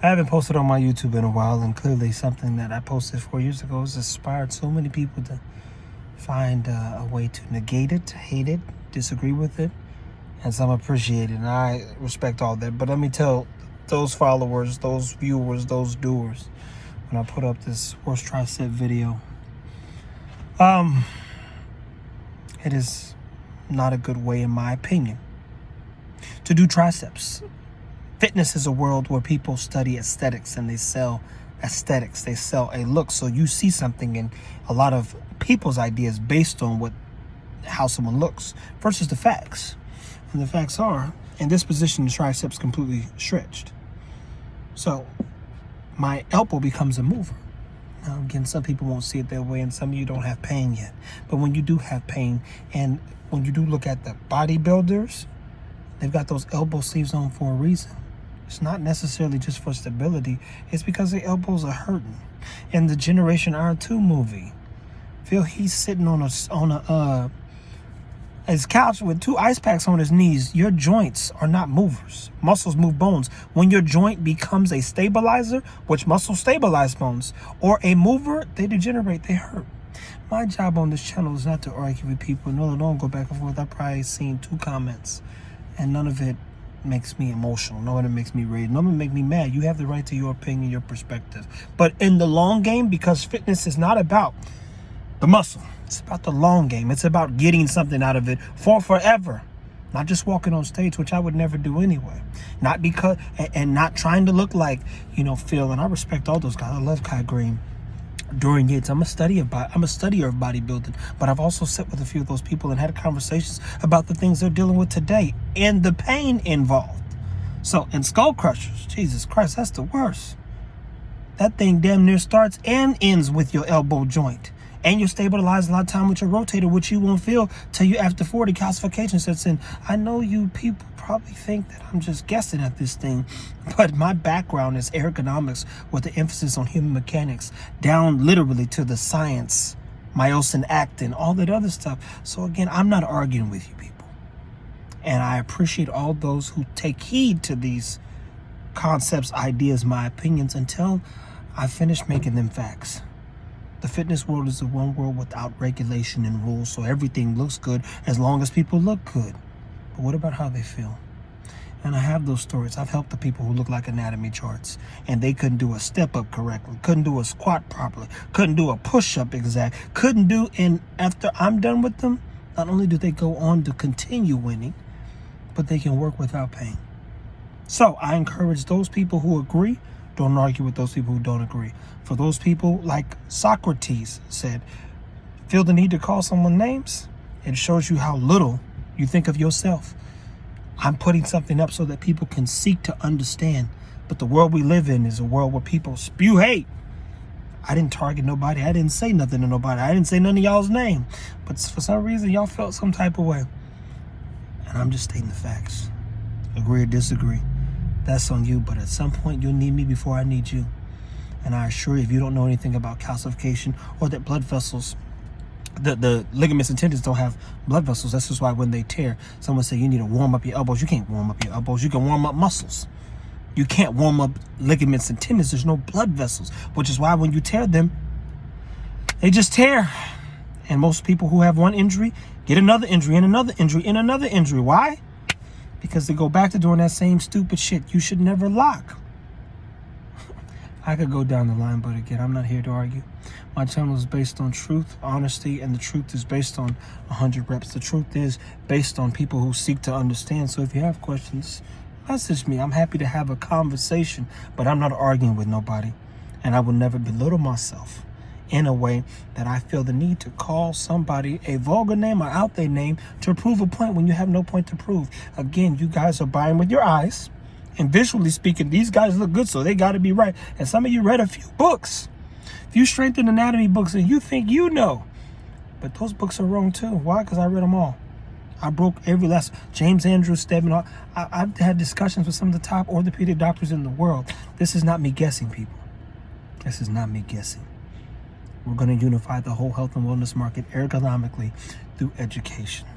I haven't posted on my YouTube in a while, and clearly something that I posted 4 years ago has inspired so many people to find a way to negate it, hate it, disagree with it, and some appreciate it, and I respect all that. But let me tell those followers, those viewers, those doers, when I put up this horse tricep video, it is not a good way, in my opinion, to do triceps. Fitness is a world where people study aesthetics and they sell aesthetics. They sell a look. So you see something in a lot of people's ideas based on how someone looks versus the facts. And the facts are, in this position, the triceps completely stretched. So my elbow becomes a mover. Now, again, some people won't see it that way, and some of you don't have pain yet. But when you do have pain, and when you do look at the bodybuilders, they've got those elbow sleeves on for a reason. It's not necessarily just for stability. It's because the elbows are hurting. In the Generation R2 movie, Phil, he's sitting on his couch with 2 ice packs on his knees. Your joints are not movers. Muscles move bones. When your joint becomes a stabilizer, which muscles stabilize bones, or a mover, they degenerate, they hurt. My job on this channel is not to argue with people. No, don't go back and forth. I've probably seen 2 comments, and none of it makes me emotional. None of it makes me rage. None of it makes me mad. You have the right to your opinion, your perspective. But in the long game, because fitness is not about the muscle, it's about the long game. It's about getting something out of it for forever. Not just walking on stage, which I would never do anyway. Not because, and not trying to look like, Phil, and I respect all those guys. I love Kai Green. During Yates, I'm a studier of bodybuilding, but I've also sat with a few of those people and had conversations about the things they're dealing with today and the pain involved. So, in Skull Crushers, Jesus Christ, that's the worst. That thing damn near starts and ends with your elbow joint. And you're stabilized a lot of time with your rotator, which you won't feel till you after 40 calcification sets in. I know you people probably think that I'm just guessing at this thing, but my background is ergonomics with the emphasis on human mechanics, down literally to the science, myosin actin, all that other stuff. So again, I'm not arguing with you people. And I appreciate all those who take heed to these concepts, ideas, my opinions, until I finish making them facts. The fitness world is the one world without regulation and rules, so everything looks good as long as people look good. But what about how they feel? And I have those stories. I've helped the people who look like anatomy charts, and they couldn't do a step up correctly, couldn't do a squat properly, couldn't do a push up exact, and after I'm done with them, not only do they go on to continue winning, but they can work without pain. So I encourage those people who agree, don't argue with those people who don't agree. For those people, like Socrates said, feel the need to call someone names, it shows you how little you think of yourself. I'm putting something up so that people can seek to understand. But the world we live in is a world where people spew hate. I didn't target nobody. I didn't say nothing to nobody. I didn't say none of y'all's name. But for some reason, y'all felt some type of way. And I'm just stating the facts. Agree or disagree. That's on you, but at some point you'll need me before I need you. And I assure you, if you don't know anything about calcification or that blood vessels, the ligaments and tendons don't have blood vessels. That's just why when they tear, someone say you need to warm up your elbows. You can't warm up your elbows. You can warm up muscles. You can't warm up ligaments and tendons. There's no blood vessels, which is why when you tear them, they just tear. And most people who have one injury get another injury and another injury and another injury. Why? Because they go back to doing that same stupid shit. You should never lock. I could go down the line, but again, I'm not here to argue. My channel is based on truth, honesty, and the truth is based on 100 reps. The truth is based on people who seek to understand. So if you have questions, message me. I'm happy to have a conversation, but I'm not arguing with nobody. And I will never belittle myself in a way that I feel the need to call somebody a vulgar name or out their name to prove a point when you have no point to prove. Again, you guys are buying with your eyes. And visually speaking, these guys look good, so they got to be right. And some of you read a few books, a few strength and anatomy books, and you think you know. But those books are wrong too. Why? Because I read them all. I broke every last James Andrews statement. I've had discussions with some of the top orthopedic doctors in the world. This is not me guessing, people. This is not me guessing. We're going to unify the whole health and wellness market ergonomically through education.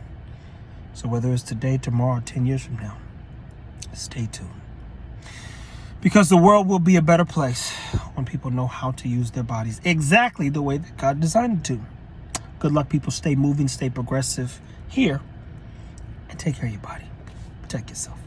So whether it's today, tomorrow, or 10 years from now, stay tuned. Because the world will be a better place when people know how to use their bodies exactly the way that God designed it to. Good luck, people. Stay moving, stay progressive here, and take care of your body. Protect yourself.